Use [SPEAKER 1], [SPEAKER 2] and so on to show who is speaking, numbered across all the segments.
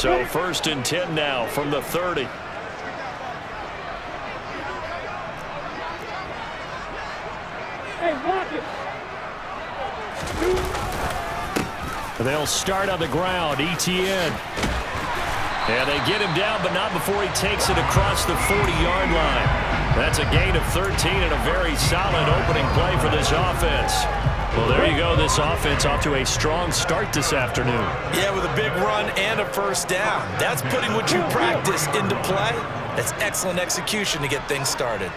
[SPEAKER 1] So 1st and 10 now from the 30. They'll start on the ground. ETN. And they get him down, but not before he takes it across the 40-yard line. That's a gain of 13 and a very solid opening play for this offense. Well, there you go. This offense off to a strong start this afternoon.
[SPEAKER 2] Yeah, with a big run and a first down. That's putting what you practice into play. That's excellent execution to get things started.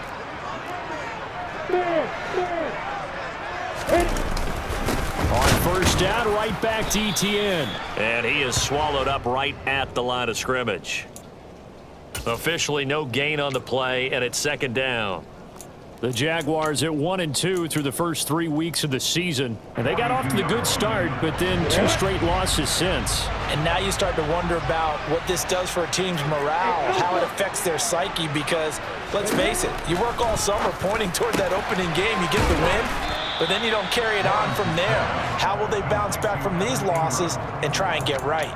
[SPEAKER 1] On first down, right back to ETN. And he is swallowed up right at the line of scrimmage. Officially no gain on the play, and it's 2nd down. The Jaguars at 1-2 through the first 3 weeks of the season. And they got off to the good start, but then 2 straight losses since.
[SPEAKER 2] And now you start to wonder about what this does for a team's morale, how it affects their psyche, because, let's face it, you work all summer pointing toward that opening game, you get the win, but then you don't carry it on from there. How will they bounce back from these losses and try and get right?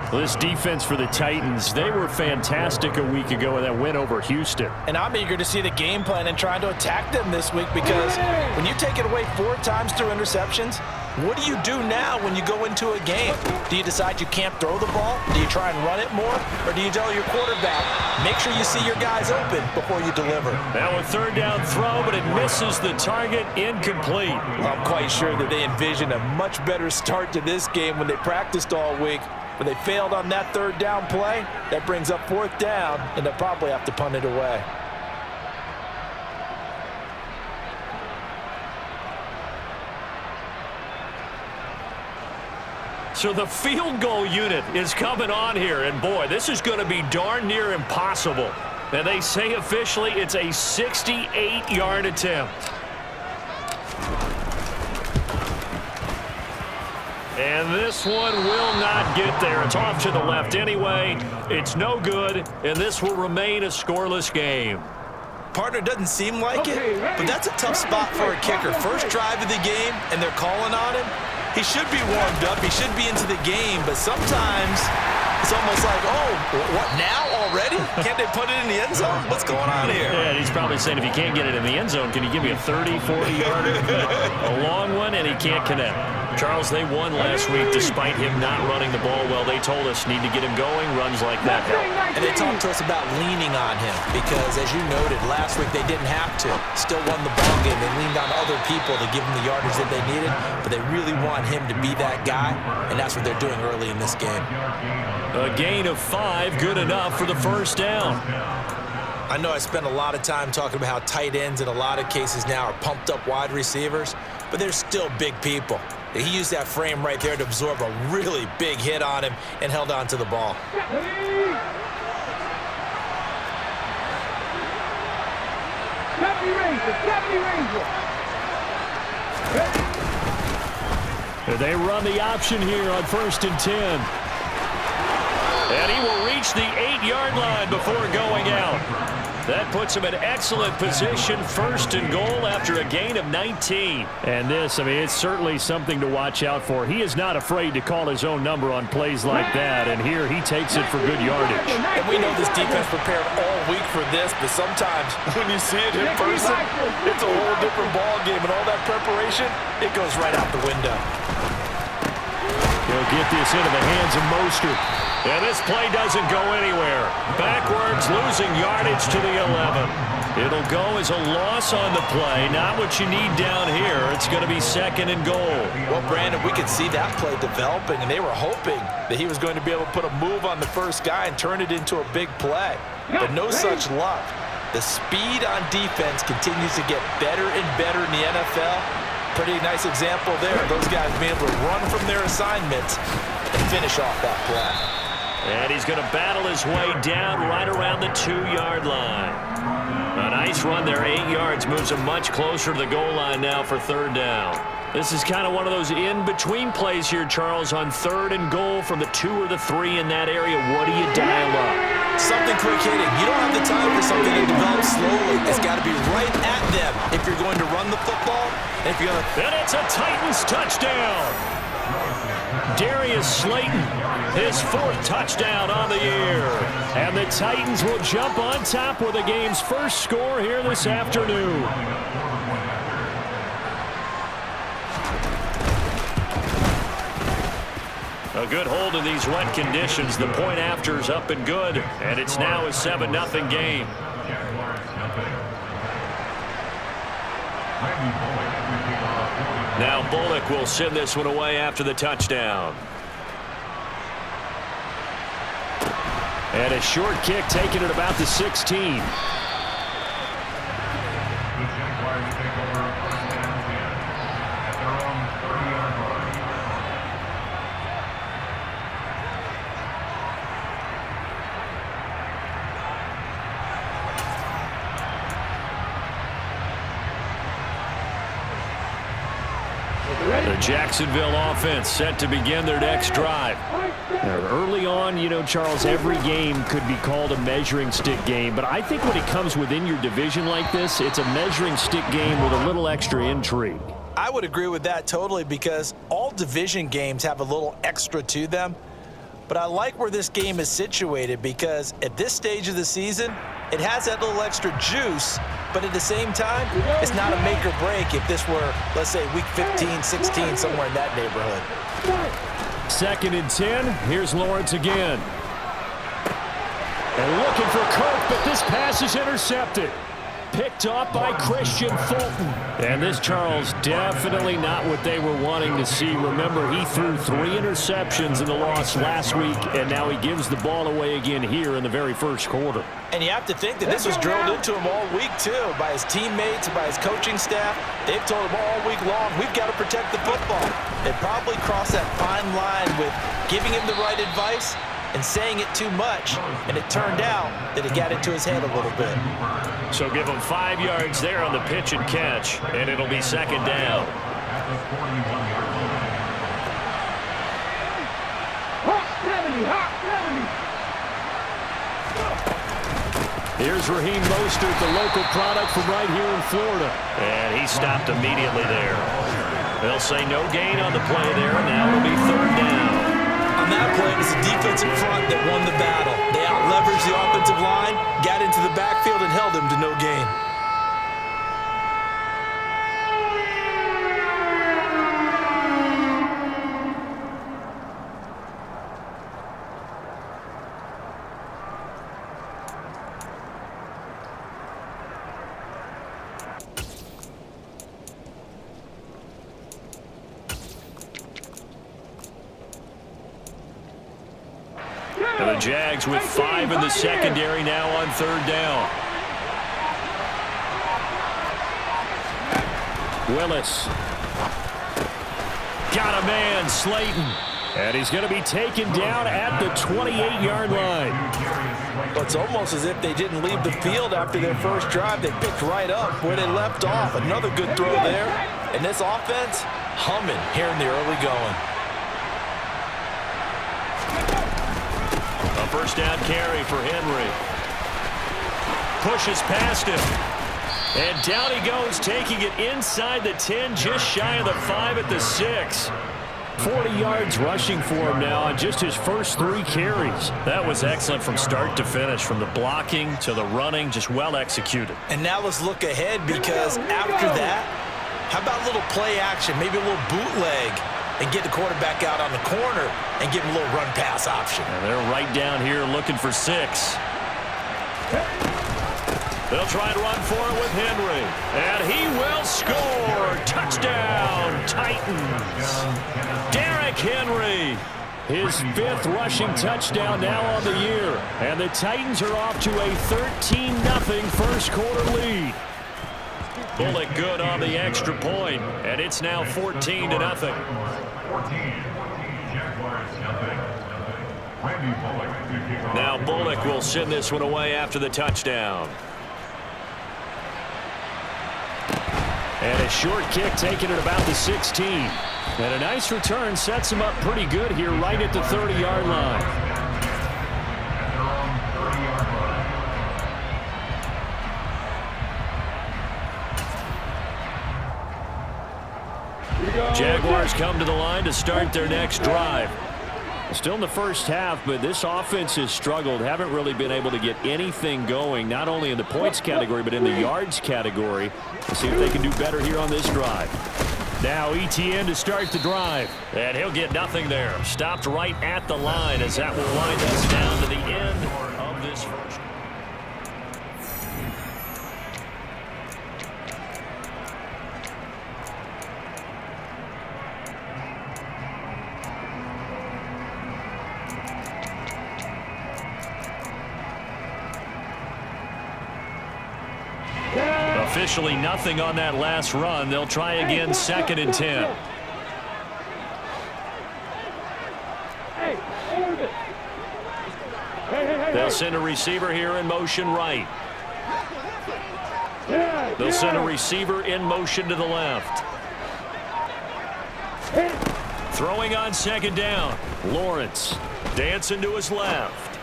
[SPEAKER 1] Well, this defense for the Titans, they were fantastic a week ago in that win over Houston.
[SPEAKER 2] And I'm eager to see the game plan and trying to attack them this week, because when you take it away 4 times through interceptions, what do you do now when you go into a game? Do you decide you can't throw the ball? Do you try and run it more? Or do you tell your quarterback, make sure you see your guys open before you deliver?
[SPEAKER 1] Now a 3rd down throw, but it misses the target. Incomplete.
[SPEAKER 2] I'm quite sure that they envisioned a much better start to this game when they practiced all week. But they failed on that 3rd down play. That brings up 4th down, and they'll probably have to punt it away.
[SPEAKER 1] So the field goal unit is coming on here, and boy, this is going to be darn near impossible. And they say officially it's a 68-yard attempt. And this one will not get there. It's off to the left anyway. It's no good, and this will remain a scoreless game.
[SPEAKER 2] Partner, doesn't seem like it, but that's a tough spot for a kicker. First drive of the game, and they're calling on him. He should be warmed up. He should be into the game, but sometimes it's almost like, oh, what, now already? Can't they put it in the end zone? What's going on here?
[SPEAKER 1] Yeah, he's probably saying, if you can't get it in the end zone, can you give me a 30, 40-yarder? A long one, and he can't connect. Charles, they won last week despite him not running the ball well. They told us need to get him going. Runs like that help.
[SPEAKER 2] And they talked to us about leaning on him because, as you noted, last week they didn't have to. Still won the ball game. They leaned on other people to give them the yardage that they needed, but they really want him to be that guy, and that's what they're doing early in this game.
[SPEAKER 1] A gain of 5, good enough for the first down.
[SPEAKER 2] I know I spent a lot of time talking about how tight ends in a lot of cases now are pumped up wide receivers, but they're still big people. He used that frame right there to absorb a really big hit on him and held on to the ball.
[SPEAKER 1] They run the option here on 1st and 10. And he will reach the 8-yard line before going out. That puts him in excellent position, 1st and goal after a gain of 19. And this, I mean, it's certainly something to watch out for. He is not afraid to call his own number on plays like that, and here he takes it for good yardage.
[SPEAKER 2] And we know this defense prepared all week for this, but sometimes when you see it in person, it's a whole different ball game, and all that preparation, it goes right out the window.
[SPEAKER 1] He'll get this into the hands of Mostert. And this play doesn't go anywhere. Backwards, losing yardage to the 11. It'll go as a loss on the play. Not what you need down here. It's going to be 2nd and goal.
[SPEAKER 2] Well, Brandon, we could see that play developing, and they were hoping that he was going to be able to put a move on the first guy and turn it into a big play. But no such luck. The speed on defense continues to get better and better in the NFL. Pretty nice example there. Those guys being able to run from their assignments and finish off that play.
[SPEAKER 1] And he's going to battle his way down right around the 2-yard line. A nice run there, 8 yards, moves him much closer to the goal line now for 3rd down. This is kind of one of those in-between plays here, Charles, on 3rd and goal from the 2 or the 3 in that area. What do you dial up?
[SPEAKER 2] Something quick hitting. You don't have the time for something to develop slowly. It's got to be right at them if you're going to run the football. And if you're going to...
[SPEAKER 1] And it's a Titans touchdown. Slayton, his 4th touchdown on the year. And the Titans will jump on top with the game's first score here this afternoon. A good hold in these wet conditions. The point after is up and good, and it's now a 7-0 game. Now Bullock will send this one away after the touchdown. And a short kick taken at about the 16. The Jacksonville offense set to begin their next drive. Now, early on, you know, Charles, every game could be called a measuring stick game, but I think when it comes within your division like this, it's a measuring stick game with a little extra intrigue.
[SPEAKER 2] I would agree with that totally, because all division games have a little extra to them. But I like where this game is situated, because at this stage of the season, it has that little extra juice, but at the same time, it's not a make or break if this were, let's say, week 15, 16, somewhere in that neighborhood.
[SPEAKER 1] 2nd and 10. Here's Lawrence again. And looking for Kirk, but this pass is intercepted. Picked off by Christian Fulton. And this, Charles, definitely not what they were wanting to see. Remember, he threw 3 interceptions in the loss last week, and now he gives the ball away again here in the very first quarter.
[SPEAKER 2] And you have to think that this was drilled into him all week, too, by his teammates, by his coaching staff. They've told him all week long, we've got to protect the football. They probably crossed that fine line with giving him the right advice and saying it too much, and it turned out that it got into his head a little bit.
[SPEAKER 1] So give him 5 yards there on the pitch and catch, and it'll be 2nd down. Here's Raheem Mostert, the local product from right here in Florida. And he stopped immediately there. They'll say no gain on the play there, and now it'll be 3rd down.
[SPEAKER 2] On that play, it was the defensive front that won the battle. They out-leveraged the offensive line, got into the backfield, and held him to no gain.
[SPEAKER 1] And the Jags with 5 in the secondary now on 3rd down. Willis. Got a man, Slayton. And he's going to be taken down at the 28-yard line.
[SPEAKER 2] Well, it's almost as if they didn't leave the field after their first drive. They picked right up where they left off. Another good throw there. And this offense, humming here in the early going.
[SPEAKER 1] A first down carry for Henry. Pushes past him. And down he goes, taking it inside the 10, just shy of the 5 at the 6. 40 yards rushing for him now on just his first 3 carries. That was excellent from start to finish, from the blocking to the running, just well executed.
[SPEAKER 2] And now let's look ahead, because after that, how about a little play action, maybe a little bootleg, and get the quarterback out on the corner and give him a little run-pass option.
[SPEAKER 1] And they're right down here looking for 6. They'll try and run for it with Henry. And he will score. Touchdown, Titans. Derrick Henry. His 5th rushing touchdown now on the year. And the Titans are off to a 13-0 first quarter lead. Bullock good on the extra point, and it's now 14-0. Now Bullock will send this one away after the touchdown. And a short kick taken at about the 16. And a nice return sets him up pretty good here right at the 30-yard line. Jaguars Jaguars come to the line to start their next drive. Still in the first half, but this offense has struggled. Haven't really been able to get anything going, not only in the points category, but in the yards category. Let's see if they can do better here on this drive. Now ETN to start the drive. And he'll get nothing there. Stopped right at the line as that will wind us down to the end of this first. Officially nothing on that last run. They'll try again, 2nd and 10. They'll send a receiver here in motion right. They'll send a receiver in motion to the left. Throwing on 2nd down. Lawrence dancing to his left.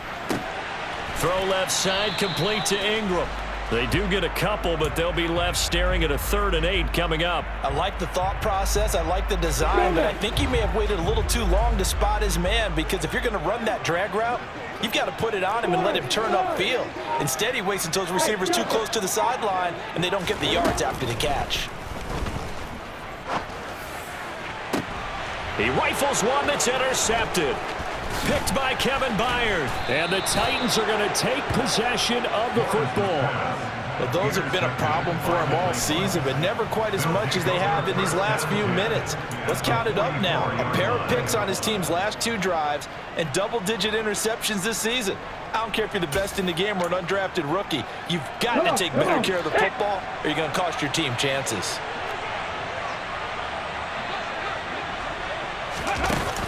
[SPEAKER 1] Throw left side, complete to Ingram. They do get a couple, but they'll be left staring at a 3rd and 8 coming up.
[SPEAKER 2] I like the thought process. I like the design, but I think he may have waited a little too long to spot his man, because if you're going to run that drag route, you've got to put it on him and let him turn upfield. Instead, he waits until his receiver's too close to the sideline, and they don't get the yards after the catch.
[SPEAKER 1] He rifles one that's intercepted. Picked by Kevin Byard. And the Titans are going to take possession of the football.
[SPEAKER 2] Well, those have been a problem for him all season, but never quite as much as they have in these last few minutes. Let's count it up now. A pair of picks on his team's last 2 drives and double-digit interceptions this season. I don't care if you're the best in the game or an undrafted rookie. You've got to take better care of the football, or you're going to cost your team chances.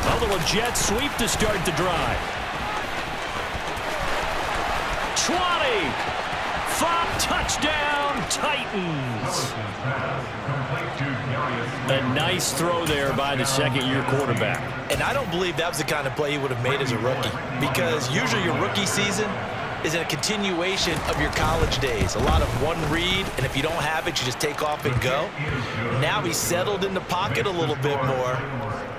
[SPEAKER 1] A little jet sweep to start the drive. 20. 5 touchdown Titans. A nice throw there by the 2nd-year quarterback.
[SPEAKER 2] And I don't believe that was the kind of play he would have made as a rookie, because usually your rookie season is a continuation of your college days. A lot of one read, and if you don't have it, you just take off and go. Now he's settled in the pocket a little bit more,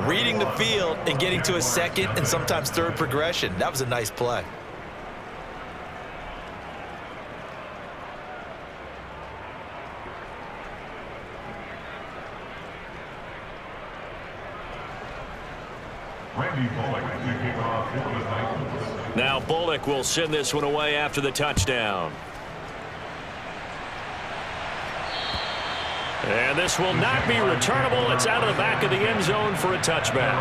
[SPEAKER 2] reading the field and getting to a 2nd and sometimes 3rd progression. That was a nice play.
[SPEAKER 1] Now Bullock will send this one away after the touchdown. And this will not be returnable. It's out of the back of the end zone for a touchback.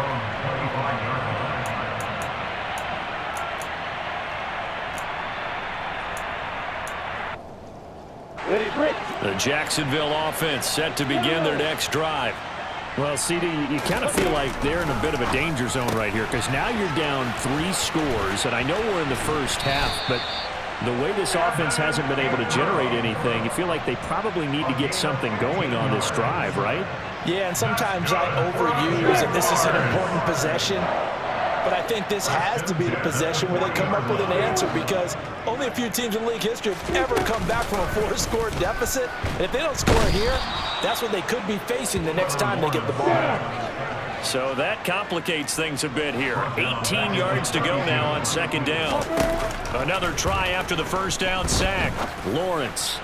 [SPEAKER 1] The Jacksonville offense set to begin their next drive.
[SPEAKER 3] Well, CD, you kind of feel like they're in a bit of a danger zone right here, because now you're down 3 scores, and I know we're in the first half, but the way this offense hasn't been able to generate anything, you feel like they probably need to get something going on this drive, right?
[SPEAKER 2] Yeah, and sometimes I overuse that this is an important possession, but I think this has to be the possession where they come up with an answer, because only a few teams in league history have ever come back from a 4-score deficit. And if they don't score here, that's what they could be facing the next time they get the ball.
[SPEAKER 1] So that complicates things a bit here. 18 yards to go now on 2nd down. Another try after the first down sack. Lawrence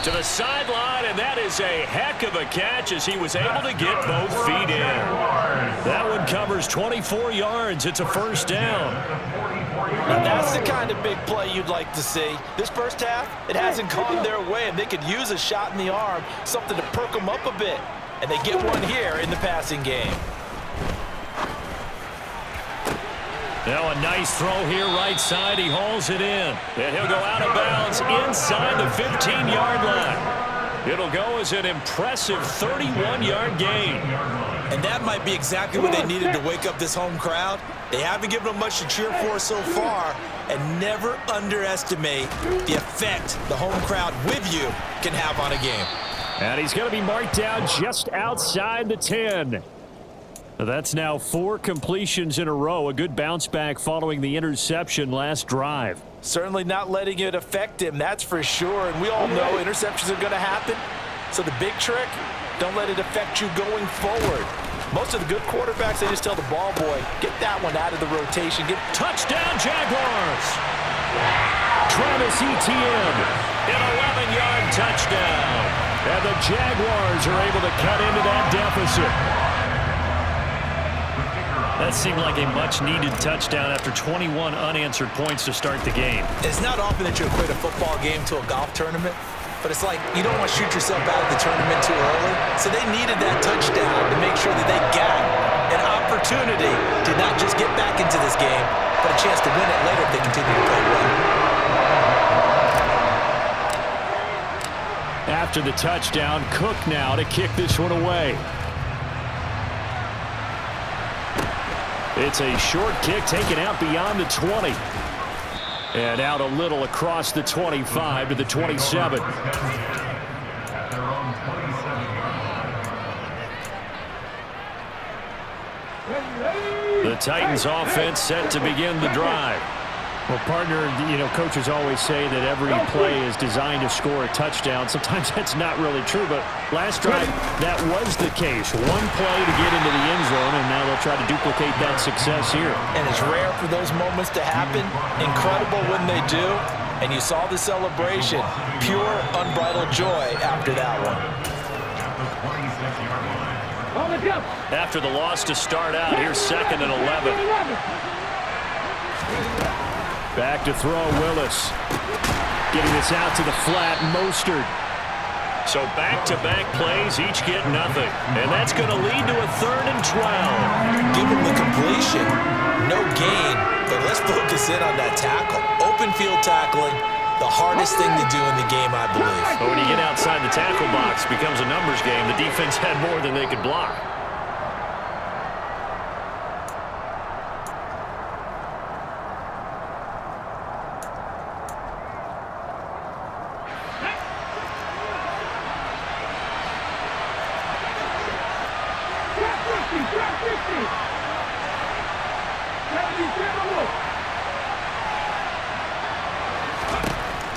[SPEAKER 1] to the sideline, and that is a heck of a catch as he was able to get both feet in. That one covers 24 yards. It's a first down.
[SPEAKER 2] Now that's the kind of big play you'd like to see. This first half, it hasn't gone their way, and they could use a shot in the arm, something to perk them up a bit. And they get one here in the passing game.
[SPEAKER 1] Now a nice throw here right side. He hauls it in. And he'll go out of bounds inside the 15-yard line. It'll go as an impressive 31-yard gain.
[SPEAKER 2] And that might be exactly what they needed to wake up this home crowd. They haven't given them much to cheer for so far. And never underestimate the effect the home crowd with you can have on a game.
[SPEAKER 3] And he's going to be marked down just outside the 10. That's now 4 completions in a row. A good bounce back following the interception last drive.
[SPEAKER 2] Certainly not letting it affect him, that's for sure. And we all know interceptions are going to happen. So the big trick, don't let it affect you going forward. Most of the good quarterbacks, they just tell the ball boy, get that one out of the rotation.
[SPEAKER 1] Touchdown, Jaguars! Travis Etienne, an 11-yard touchdown. And the Jaguars are able to cut into that deficit. That seemed like a much-needed touchdown after 21 unanswered points to start the game.
[SPEAKER 2] It's not often that you equate a football game to a golf tournament, but it's like you don't want to shoot yourself out of the tournament too early. So they needed that touchdown to make sure that they got an opportunity to not just get back into this game, but a chance to win it later if they continue to play well.
[SPEAKER 1] After the touchdown, Cook now to kick this one away. It's a short kick taken out beyond the 20. And out a little across the 25 to the 27. The Titans offense set to begin the drive.
[SPEAKER 3] Well, partner, coaches always say that every play is designed to score a touchdown. Sometimes that's not really true, but last drive, that was the case. One play to get into the end zone, and now they'll try to duplicate that success here.
[SPEAKER 2] And it's rare for those moments to happen. Incredible when they do. And you saw the celebration. Pure, unbridled joy after that one.
[SPEAKER 1] After the loss to start out, here's 2nd and 11.
[SPEAKER 3] Back to throw, Willis. Getting this out to the flat, Mostert.
[SPEAKER 1] So back-to-back plays, each get nothing. And that's going to lead to a 3rd and 12.
[SPEAKER 2] Give him the completion. No gain, but let's focus in on that tackle. Open field tackling, the hardest thing to do in the game, I believe.
[SPEAKER 1] But when you get outside the tackle box, it becomes a numbers game. The defense had more than they could block.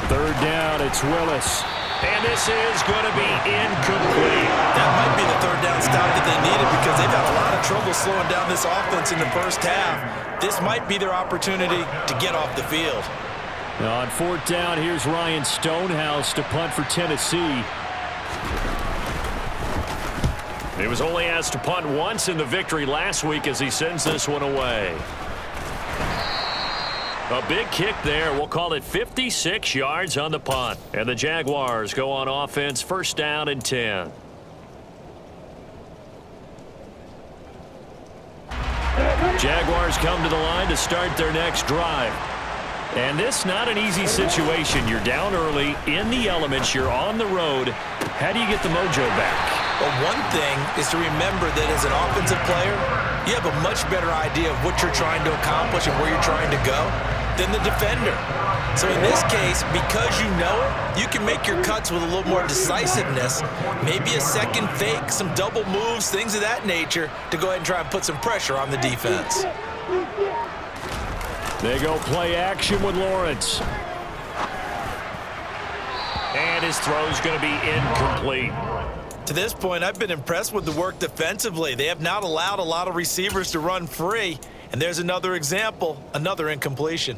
[SPEAKER 3] Third down, it's Willis.
[SPEAKER 1] And this is going to be incomplete.
[SPEAKER 2] That might be the 3rd down stop that they needed because they've had a lot of trouble slowing down this offense in the first half. This might be their opportunity to get off the field.
[SPEAKER 3] On 4th down, here's Ryan Stonehouse to punt for Tennessee.
[SPEAKER 1] He was only asked to punt once in the victory last week as he sends this one away. A big kick there. We'll call it 56 yards on the punt. And the Jaguars go on offense, 1st down and 10. Jaguars come to the line to start their next drive. And this not an easy situation. You're down early, in the elements, you're on the road. How do you get the mojo back?
[SPEAKER 2] Well, one thing is to remember that as an offensive player, you have a much better idea of what you're trying to accomplish and where you're trying to go than the defender. So in this case, because you know it, you can make your cuts with a little more decisiveness, maybe a second fake, some double moves, things of that nature, to go ahead and try and put some pressure on the defense.
[SPEAKER 3] They go play action with Lawrence.
[SPEAKER 1] And his throw's going to be incomplete.
[SPEAKER 2] To this point, I've been impressed with the work defensively. They have not allowed a lot of receivers to run free. And there's another example, another incompletion.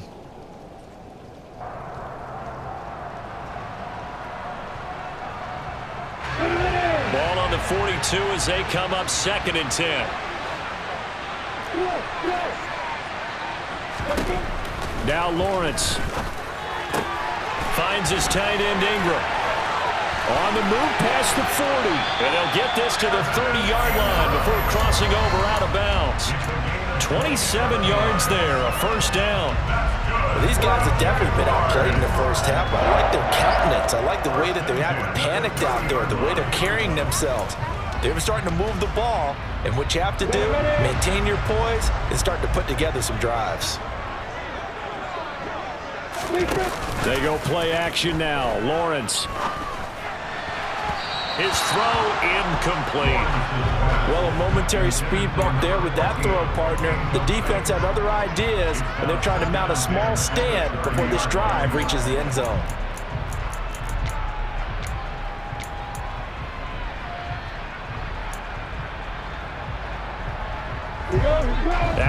[SPEAKER 1] Ball on the 42 as they come up 2nd and 10.
[SPEAKER 3] Now Lawrence
[SPEAKER 1] Finds his tight end Ingram. On the move past the 40. And they'll get this to the 30-yard line before crossing over out of bounds. 27 yards there, a 1st down.
[SPEAKER 2] Well, these guys have definitely been outplayed in the first half. I like their countenance. I like the way that they haven't panicked out there, the way they're carrying themselves. They're starting to move the ball, and what you have to do, maintain your poise and start to put together some drives.
[SPEAKER 3] They go play action now. Lawrence.
[SPEAKER 1] His throw incomplete.
[SPEAKER 2] Well, a momentary speed bump there with that throw, partner. The defense had other ideas, and they're trying to mount a small stand before this drive reaches the end zone.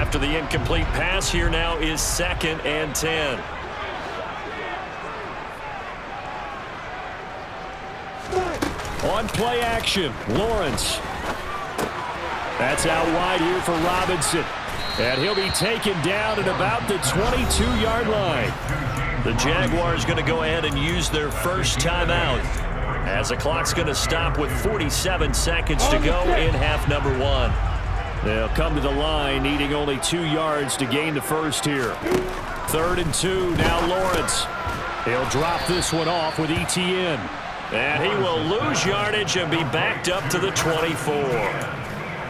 [SPEAKER 1] After the incomplete pass, here now is 2nd and 10. On play action, Lawrence. That's out wide here for Robinson. And he'll be taken down at about the 22-yard line. The Jaguars going to go ahead and use their first timeout, as the clock's going to stop with 47 seconds to go in half number 1. They'll come to the line, needing only 2 yards to gain the first here. 3rd and 2, now Lawrence. He'll drop this one off with ETN. And he will lose yardage and be backed up to the 24.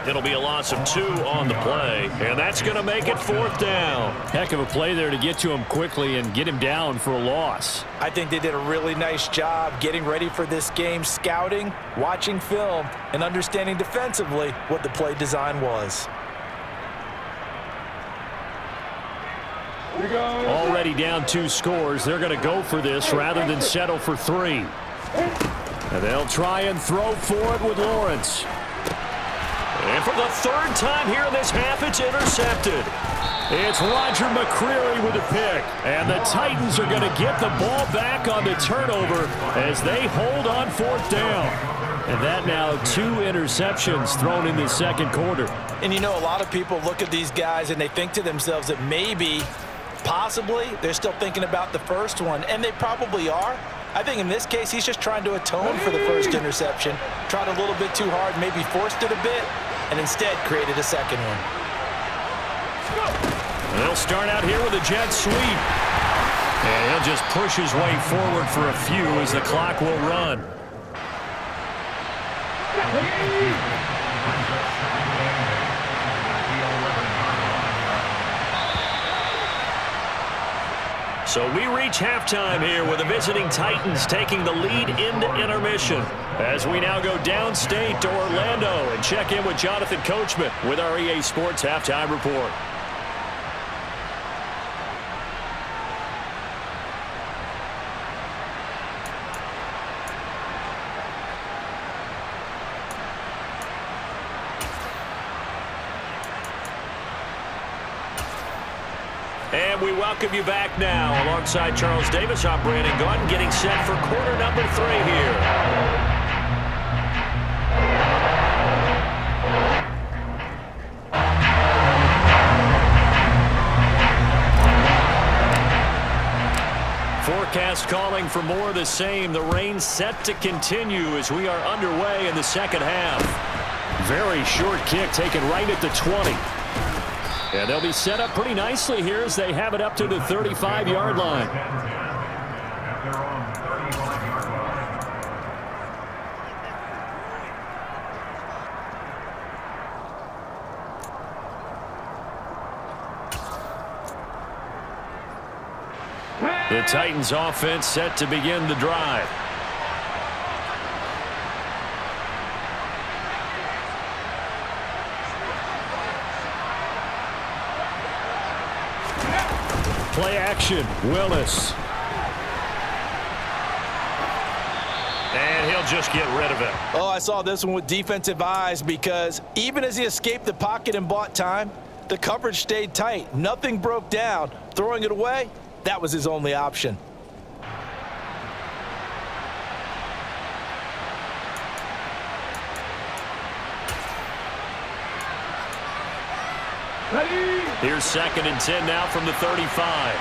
[SPEAKER 1] It'll be a loss of 2 on the play, and that's going to make it 4th down.
[SPEAKER 3] Heck of a play there to get to him quickly and get him down for a loss.
[SPEAKER 2] I think they did a really nice job getting ready for this game, scouting, watching film, and understanding defensively what the play design was.
[SPEAKER 3] Already down 2 scores. They're going to go for this rather than settle for 3. And they'll try and throw for it with Lawrence.
[SPEAKER 1] And for the 3rd time here in this half, it's intercepted.
[SPEAKER 3] It's Roger McCreary with a pick. And the Titans are going to get the ball back on the turnover as they hold on 4th down. And that now 2 interceptions thrown in the 2nd quarter.
[SPEAKER 2] And you know, a lot of people look at these guys and they think to themselves that maybe, possibly, they're still thinking about the first one. And they probably are. I think in this case, he's just trying to atone for the first interception. Tried a little bit too hard, maybe forced it a bit, and instead created a second one.
[SPEAKER 1] They'll start out here with a jet sweep. And he'll just push his way forward for a few as the clock will run. So we reach halftime here with the visiting Titans taking the lead into intermission, as we now go downstate to Orlando and check in with Jonathan Coachman with our EA Sports Halftime Report. And we welcome you back now. Alongside Charles Davis, I'm Brandon Gaudin, getting set for quarter number 3 here. Forecast calling for more of the same. The rain set to continue as we are underway in the 2nd half.
[SPEAKER 3] Very short kick taken right at the 20. And they'll be set up pretty nicely here as they have it up to the 35-yard line. The Titans offense set to begin the drive. Play action, Willis.
[SPEAKER 1] And he'll just get rid of it.
[SPEAKER 2] Oh, I saw this one with defensive eyes because even as he escaped the pocket and bought time, the coverage stayed tight. Nothing broke down. Throwing it away, that was his only option.
[SPEAKER 1] Here's 2nd and 10 now from the 35.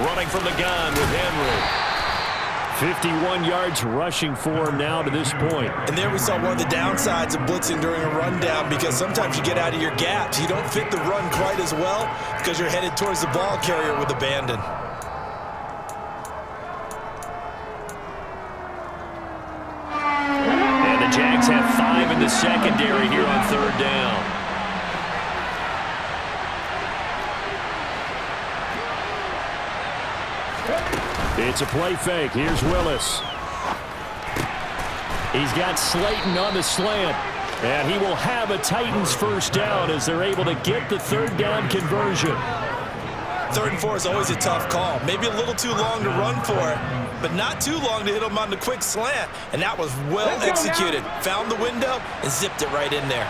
[SPEAKER 1] Running from the gun with Henry.
[SPEAKER 3] 51 yards rushing for him now to this point.
[SPEAKER 2] And there we saw one of the downsides of blitzing during a rundown, because sometimes you get out of your gaps. You don't fit the run quite as well because you're headed towards the ball carrier with abandon.
[SPEAKER 1] Jags have 5 in the secondary here on 3rd down.
[SPEAKER 3] It's a play fake. Here's Willis. He's got Slayton on the slant. And he will have a Titans first down as they're able to get the 3rd down conversion.
[SPEAKER 2] 3rd and 4 is always a tough call. Maybe a little too long to run for it, but not too long to hit him on the quick slant. And that was well executed. Found the window and zipped it right in there.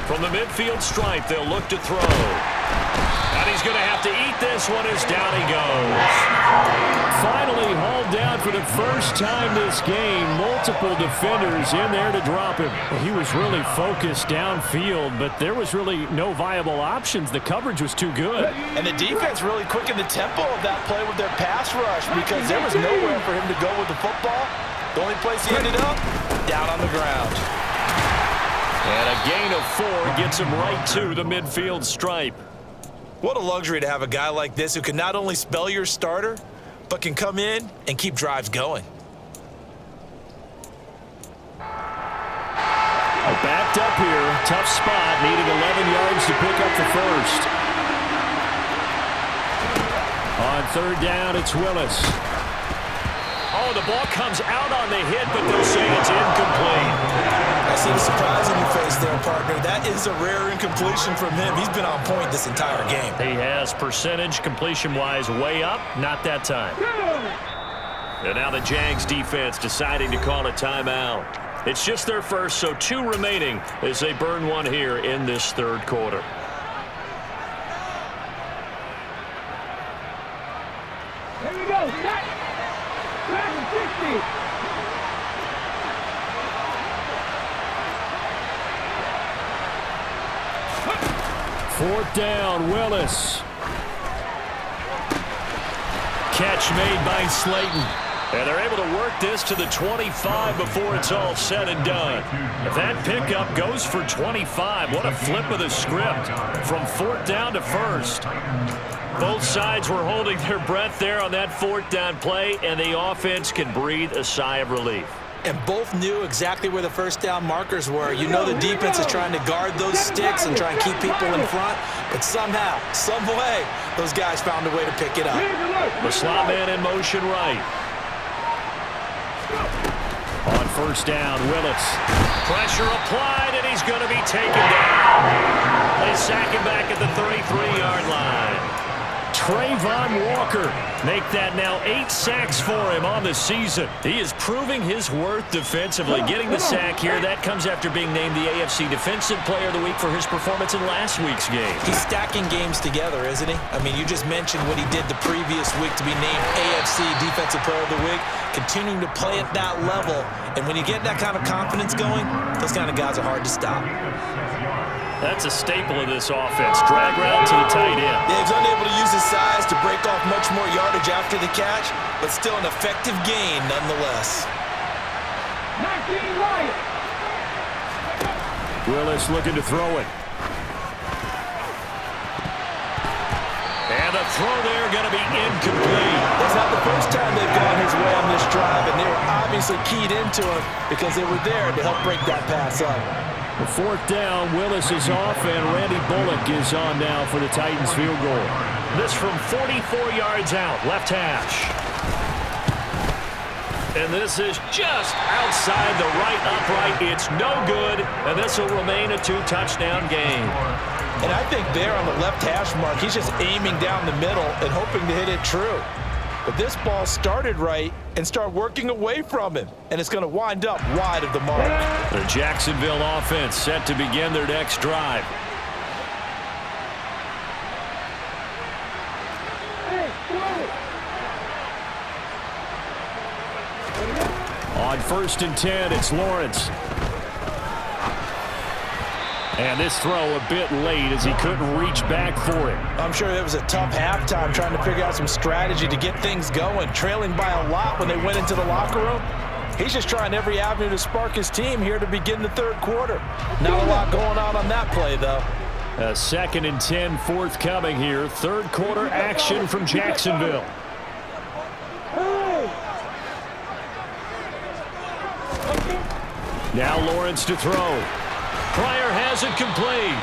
[SPEAKER 1] From the midfield stripe, they'll look to throw. And he's going to have to eat this one as down he goes. Finally hauled down for the first time this game. Multiple defenders in there to drop him. Well, he was really focused downfield, but there was really no viable options. The coverage was too good.
[SPEAKER 2] And the defense really quickened the tempo of that play with their pass rush because there was nowhere for him to go with the football. The only place he ended up, down on the ground.
[SPEAKER 1] And a gain of 4 gets him right to the midfield stripe.
[SPEAKER 2] What a luxury to have a guy like this who can not only spell your starter, but can come in and keep drives going.
[SPEAKER 1] Backed up here, tough spot, needed 11 yards to pick up the first. On third down, it's Willis. Oh, the ball comes out on the hit, but they'll say it's incomplete.
[SPEAKER 2] I see the surprise in your face there, partner. That is a rare incompletion from him. He's been on point this entire game.
[SPEAKER 1] He has percentage completion-wise way up, not that time. And now the Jags defense deciding to call a timeout. It's just their first, so 2 remaining as they burn one here in this third quarter.
[SPEAKER 4] Here we go. Back 60.
[SPEAKER 1] Fourth down, Willis. Catch made by Slayton. And they're able to work this to the 25 before it's all said and done. If that pickup goes for 25, what a flip of the script from fourth down to first. Both sides were holding their breath there on that fourth down play, and the offense can breathe a sigh of relief.
[SPEAKER 2] And both knew exactly where the first down markers were. You know the defense is trying to guard those sticks and try and keep people in front, but somehow, some way, those guys found a way to pick it up.
[SPEAKER 1] The slot man in motion right. On first down, Willis. Pressure applied, and he's going to be taken down. They sack him back at the 33-yard line. Trayvon Walker make that now 8 sacks for him on the season. He is proving his worth defensively. Getting the sack here, that comes after being named the AFC Defensive Player of the Week for his performance in last week's game.
[SPEAKER 2] He's stacking games together, isn't he? I mean, you just mentioned what he did the previous week to be named AFC Defensive Player of the Week, continuing to play at that level. And when you get that kind of confidence going, those kind of guys are hard to stop.
[SPEAKER 1] That's a staple of this offense. Drag route to the tight end.
[SPEAKER 2] Yeah, he's unable to use his size to break off much more yardage after the catch, but still an effective gain nonetheless.
[SPEAKER 4] 19 right.
[SPEAKER 1] Willis looking to throw it. And the throw there going to be incomplete.
[SPEAKER 2] It's not the first time they've gone his way on this drive, and they were obviously keyed into him because they were there to help break that pass up.
[SPEAKER 1] The fourth down, Willis is off, and Randy Bullock is on now for the Titans field goal. This from 44 yards out, left hash. And this is just outside the right upright. It's no good, and this will remain a 2-touchdown game.
[SPEAKER 2] And I think there on the left hash mark, he's just aiming down the middle and hoping to hit it true. But this ball started right and started working away from him, and it's going to wind up wide of the mark.
[SPEAKER 1] The Jacksonville offense set to begin their next drive. On first and 10, it's Lawrence. And this throw a bit late as he couldn't reach back for it.
[SPEAKER 2] I'm sure it was a tough halftime trying to figure out some strategy to get things going. Trailing by a lot when they went into the locker room. He's just trying every avenue to spark his team here to begin the third quarter. Not a lot going on that play, though.
[SPEAKER 1] A 2nd and 10 forthcoming here. Third quarter action from Jacksonville. Now Lawrence to throw. Pryor has it complete.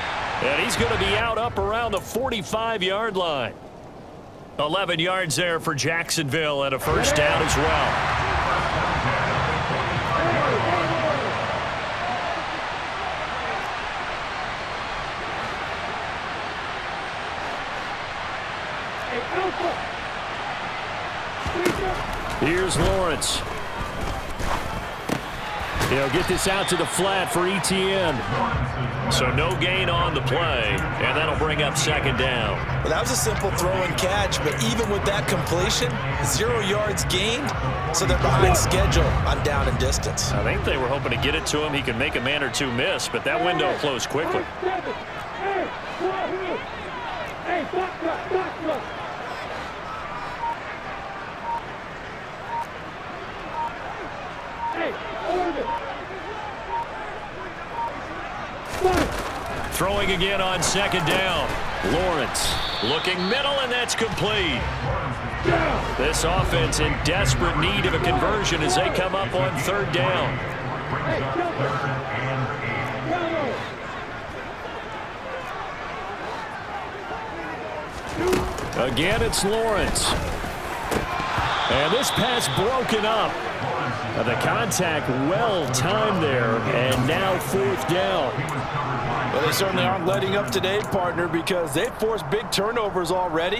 [SPEAKER 1] And he's going to be out up around the 45-yard line. 11 yards there for Jacksonville and a first down as well.
[SPEAKER 3] Here's Lawrence. He'll get this out to the flat for ETN.
[SPEAKER 1] So no gain on the play, and that'll bring up second down.
[SPEAKER 2] Well, that was a simple throw and catch, but even with that completion, 0 yards gained, so they're behind schedule on down and distance.
[SPEAKER 1] I think they were hoping to get it to him. He could make a man or two miss, but that window closed quickly. Throwing again on second down.
[SPEAKER 3] Lawrence
[SPEAKER 1] Looking middle, and that's complete. This offense in desperate need of a conversion as they come up on third down.
[SPEAKER 3] Again, it's Lawrence. And this pass broken up. The contact well timed there, and now fourth down.
[SPEAKER 2] Well, they certainly aren't letting up today, partner, because they've forced big turnovers already,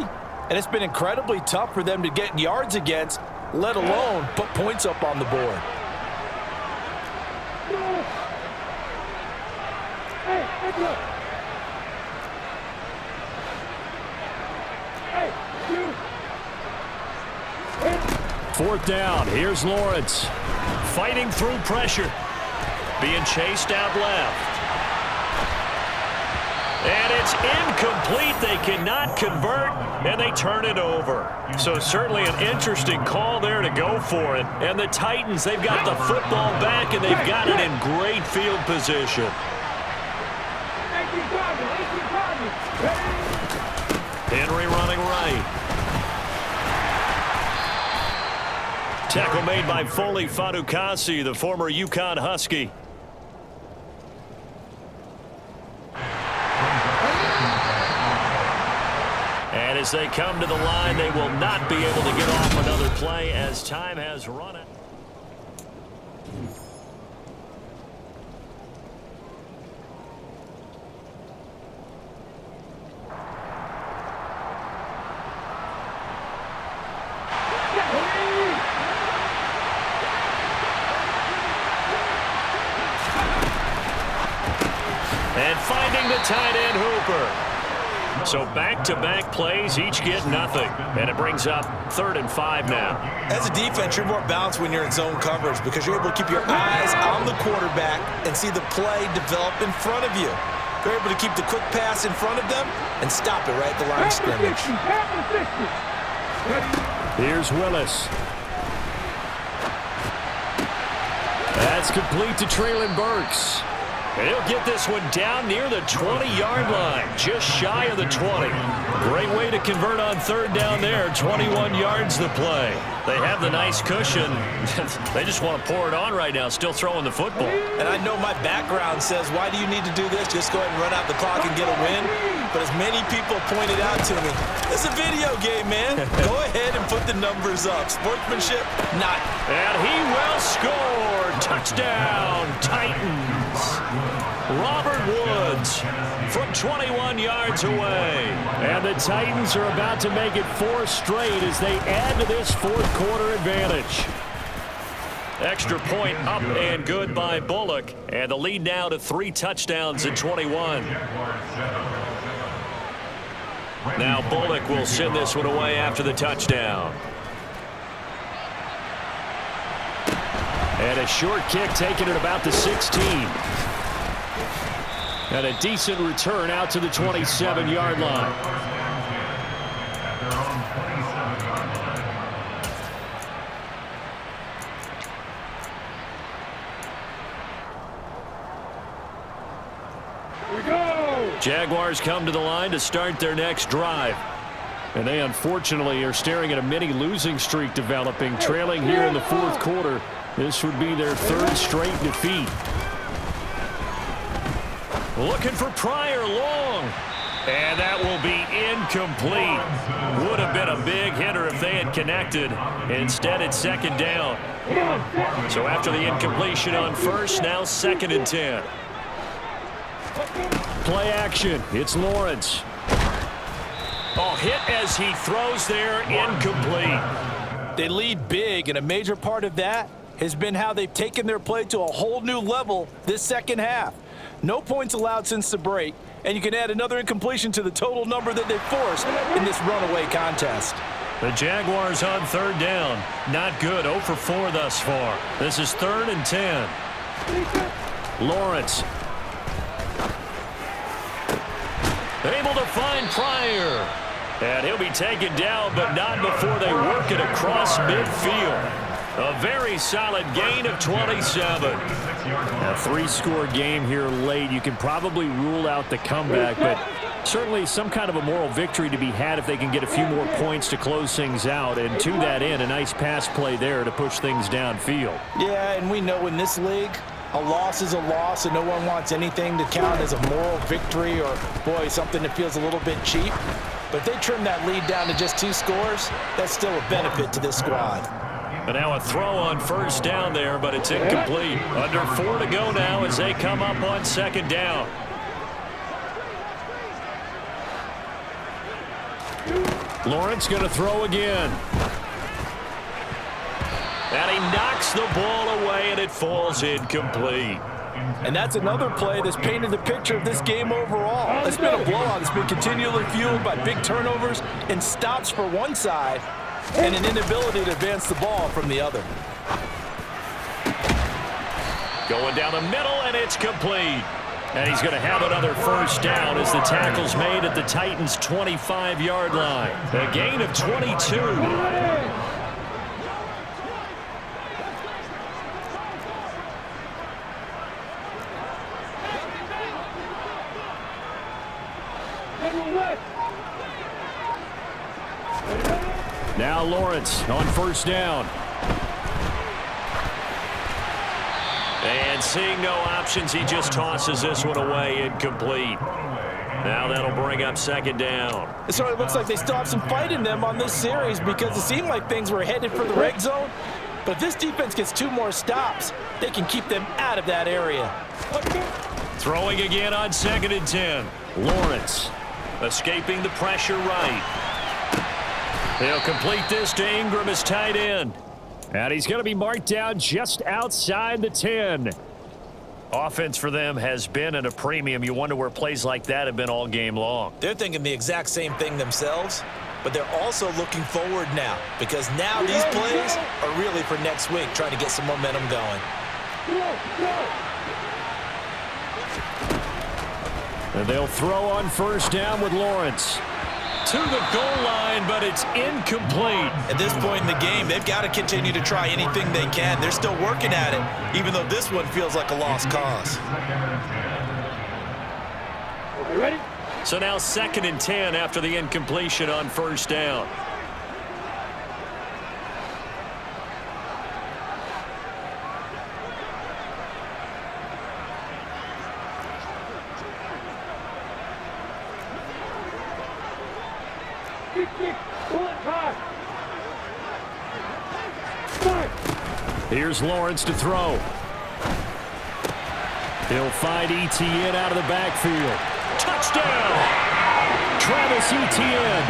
[SPEAKER 2] and it's been incredibly tough for them to get yards against, let alone put points up on the board.
[SPEAKER 3] Fourth down. Here's Lawrence.
[SPEAKER 1] Fighting through pressure. Being chased out left. And it's incomplete. They cannot convert, and they turn it over. So certainly an interesting call there to go for it. And the Titans, they've got the football back, and they've got it in great field position. Henry running right. Tackle made by Foley Fadukasi, the former UConn Husky. And as they come to the line, they will not be able to get off another play as time has run it. And finding the tight end Hooper. So back-to-back plays, each get nothing. And it brings up 3rd and 5 now.
[SPEAKER 2] As a defense, you're more balanced when you're in zone coverage because you're able to keep your eyes on the quarterback and see the play develop in front of you. You're able to keep the quick pass in front of them and stop it right at the line of scrimmage.
[SPEAKER 3] Here's Willis. That's complete to Traylon Burks.
[SPEAKER 1] He'll get this one down near the 20-yard line, just shy of the 20. Great way to convert on third down there, 21 yards the play. They have the nice cushion. They just want to pour it on right now, still throwing the football.
[SPEAKER 2] And I know my background says, why do you need to do this? Just go ahead and run out the clock and get a win. But as many people pointed out to me, it's a video game, man. Go ahead and put the numbers up. Sportsmanship, not.
[SPEAKER 1] And he will score. Touchdown, Titans. Robert Woods from 21 yards away.
[SPEAKER 3] And the Titans are about to make it 4 straight as they add to this fourth quarter advantage.
[SPEAKER 1] Extra point up and good by Bullock. And the lead now to 3 touchdowns in 21. Now Bullock will send this one away after the touchdown.
[SPEAKER 3] And a short kick taken at about the 16. And a decent return out to the 27-yard line.
[SPEAKER 4] Here we go.
[SPEAKER 3] Jaguars come to the line to start their next drive. And they unfortunately are staring at a mini losing streak developing, trailing here in the fourth quarter. This would be their 3rd straight defeat.
[SPEAKER 1] Looking for Pryor long. And that will be incomplete. Would have been a big hitter if they had connected. Instead, it's 2nd down. So after the incompletion on first, now 2nd and 10.
[SPEAKER 3] Play action. It's Lawrence.
[SPEAKER 1] Oh, hit as he throws there, incomplete.
[SPEAKER 2] They lead big, and a major part of that has been how they've taken their play to a whole new level this second half. No points allowed since the break, and you can add another incompletion to the total number that they've forced in this runaway contest.
[SPEAKER 1] The Jaguars on third down. Not good, 0 for 4 thus far. This is 3rd and 10. Lawrence. Able to find Pryor. And he'll be taken down, but not before they work it across midfield. A very solid gain of 27.
[SPEAKER 3] A 3-score game here late. You can probably rule out the comeback, but certainly some kind of a moral victory to be had if they can get a few more points to close things out. And to that end, a nice pass play there to push things downfield.
[SPEAKER 2] Yeah, and we know in this league, a loss is a loss, and no one wants anything to count as a moral victory or, boy, something that feels a little bit cheap. But if they trim that lead down to just 2 scores, that's still a benefit to this squad.
[SPEAKER 1] And now a throw on first down there, but it's incomplete. Under 4 to go now as they come up on second down. Lawrence going to throw again. And he knocks the ball away, and it falls incomplete.
[SPEAKER 2] And that's another play that's painted the picture of this game overall. It's been a blowout. It's been continually fueled by big turnovers and stops for one side and an inability to advance the ball from the other.
[SPEAKER 1] Going down the middle, and it's complete. And he's going to have another first down as the tackle's made at the Titans' 25-yard line. A gain of 22. Now Lawrence on first down. And seeing no options, he just tosses this one away, incomplete. Now that'll bring up second down.
[SPEAKER 2] It sort of looks like they still have some fight in them on this series because it seemed like things were headed for the red zone. But if this defense gets 2 more stops, they can keep them out of that area.
[SPEAKER 1] Throwing again on 2nd and 10. Lawrence escaping the pressure right. He'll complete this to Ingram as tight end.
[SPEAKER 3] And he's going to be marked down just outside the 10.
[SPEAKER 1] Offense for them has been at a premium. You wonder where plays like that have been all game long.
[SPEAKER 2] They're thinking the exact same thing themselves, but they're also looking forward now because now these plays are really for next week, trying to get some momentum going.
[SPEAKER 3] And they'll throw on first down with Lawrence.
[SPEAKER 1] To the goal line, but it's incomplete.
[SPEAKER 2] At this point in the game, they've got to continue to try anything they can. They're still working at it, even though this one feels like a lost cause.
[SPEAKER 4] Ready?
[SPEAKER 1] So now 2nd and 10 after the incompletion on first down. Here's Lawrence to throw.
[SPEAKER 3] He'll find Etienne out of the backfield.
[SPEAKER 1] Touchdown! Travis Etienne.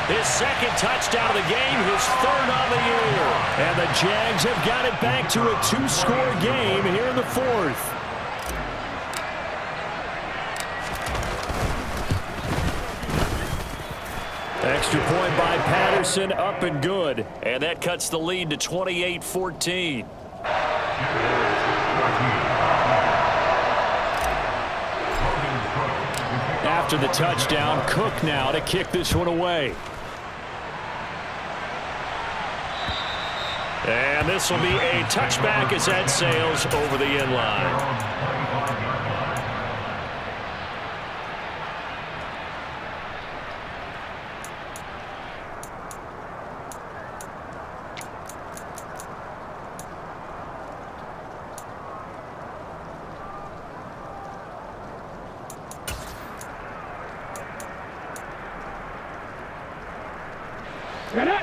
[SPEAKER 1] His 2nd touchdown of the game, his 3rd on the year.
[SPEAKER 3] And the Jags have got it back to a 2-score game here in the 4th. Extra point by Patterson, up and good.
[SPEAKER 1] And that cuts the lead to 28-14.
[SPEAKER 3] After the touchdown, Cook now to kick this one away.
[SPEAKER 1] And this will be a touchback as that sails over the end line.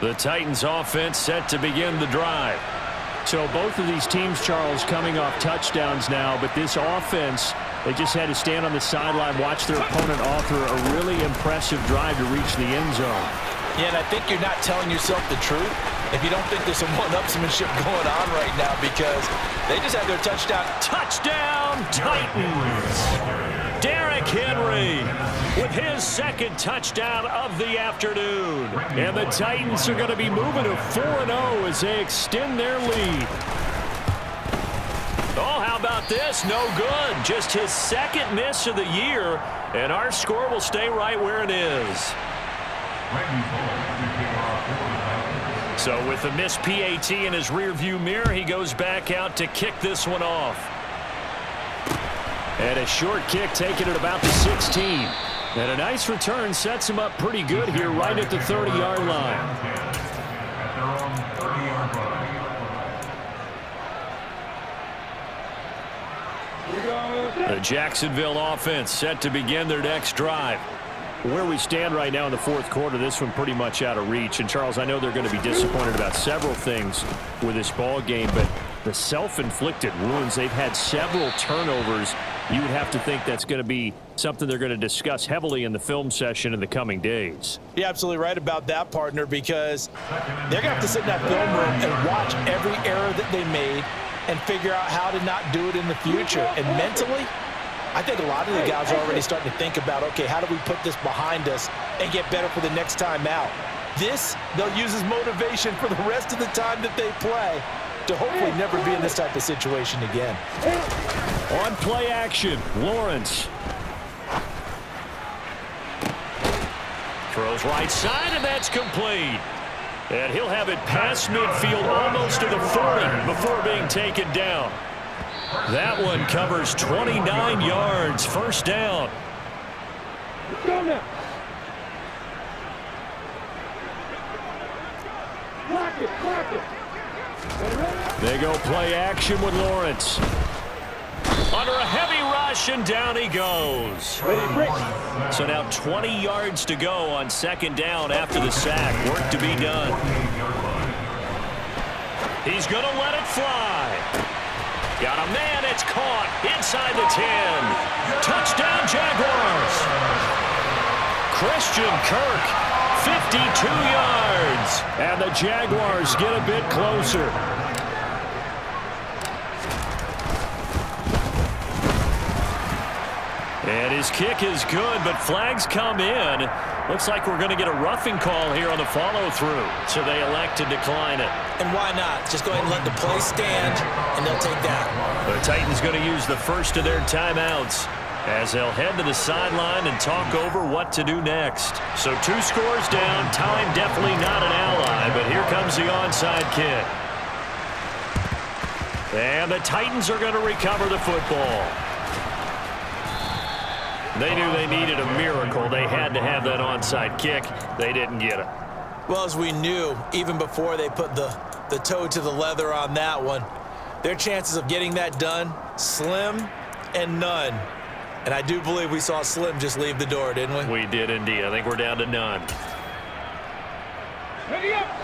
[SPEAKER 1] The Titans offense set to begin the drive.
[SPEAKER 3] So both of these teams, Charles, coming off touchdowns now, but this offense, they just had to stand on the sideline, watch their opponent author a really impressive drive to reach the end zone.
[SPEAKER 2] Yeah, and I think you're not telling yourself the truth if you don't think there's some one-upsmanship going on right now, because they just had their touchdown.
[SPEAKER 1] Touchdown, Titans! Derrick Henry with his second touchdown of the afternoon. And the Titans are going to be moving to 4-0 as they extend their lead. Oh, how about this? No good. Just his second miss of the year, and our score will stay right where it is. So with the missed PAT in his rearview mirror, he goes back out to kick this one off. And a short kick taken at about the 16. And a nice return sets him up pretty good here right at the 30-yard line. The Jacksonville offense set to begin their next drive. Where we stand right now in the fourth quarter, this one pretty much out of reach. And, Charles, I know they're going to be disappointed about several things with this ball game, but the self-inflicted wounds, they've had several turnovers. You would have to think that's going to be something they're going to discuss heavily in the film session in the coming days.
[SPEAKER 2] You're absolutely right about that, partner, because they're going to have to sit in that film room and watch every error that they made and figure out how to not do it in the future. And mentally, I think a lot of the guys are already starting to think about, okay, how do we put this behind us and get better for the next time out? This, they'll use as motivation for the rest of the time that they play to hopefully never be in this type of situation again.
[SPEAKER 1] On play action, Lawrence. Throws right side, and that's complete. And he'll have it past midfield almost to the 40 before being taken down. That one covers 29 yards, first down.
[SPEAKER 4] Let's go now. Clock it.
[SPEAKER 1] They go play action with Lawrence. Under a heavy rush, and down he goes. So now 20 yards to go on second down after the sack. Work to be done. He's going to let it fly. Got a man, it's caught inside the 10. Touchdown, Jaguars. Christian Kirk, 52 yards. And the Jaguars get a bit closer. And his kick is good, but flags come in. Looks like we're going to get a roughing call here on the follow-through. So they elect to decline it.
[SPEAKER 2] And why not? Just go ahead and let the play stand, and they'll take that.
[SPEAKER 1] The Titans going to use the first of their timeouts as they'll head to the sideline and talk over what to do next. So 2 scores down. Time definitely not an ally, but here comes the onside kick. And the Titans are going to recover the football. They knew they needed a miracle. They had to have that onside kick. They didn't get it.
[SPEAKER 2] Well, as we knew, even before they put the toe to the leather on that one, their chances of getting that done, slim and none. And I do believe we saw Slim just leave the door, didn't we?
[SPEAKER 1] We did indeed. I think we're down to none.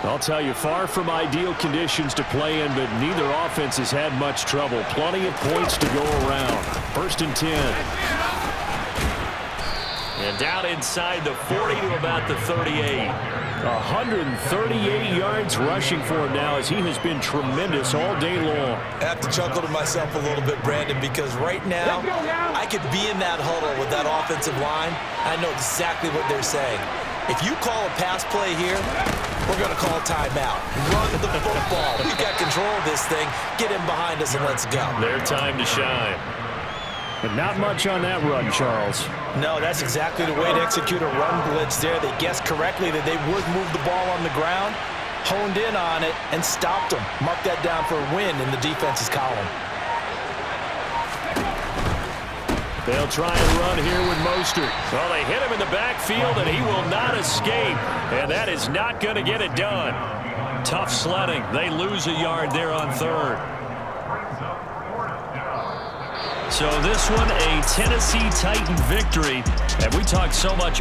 [SPEAKER 1] I'll tell you, far from ideal conditions to play in, but neither offense has had much trouble. Plenty of points to go around. First and 10. And down inside the 40 to about the 38. 138 yards rushing for him now as he has been tremendous all day long.
[SPEAKER 2] I have to chuckle to myself a little bit, Brandon, because right now I could be in that huddle with that offensive line. I know exactly what they're saying. If you call a pass play here, we're going to call timeout. Run the football. We've got control of this thing. Get in behind us and let's go.
[SPEAKER 1] Their time to shine.
[SPEAKER 3] But not much on that run, Charles.
[SPEAKER 2] No, that's exactly the way to execute a run blitz there. They guessed correctly that they would move the ball on the ground, honed in on it, and stopped them. Mark that down for a win in the defense's column.
[SPEAKER 1] They'll try and run here with Mostert. Well, they hit him in the backfield, and he will not escape. And that is not going to get it done. Tough sledding. They lose a yard there on third. So this one, a Tennessee Titan victory. And we talked so much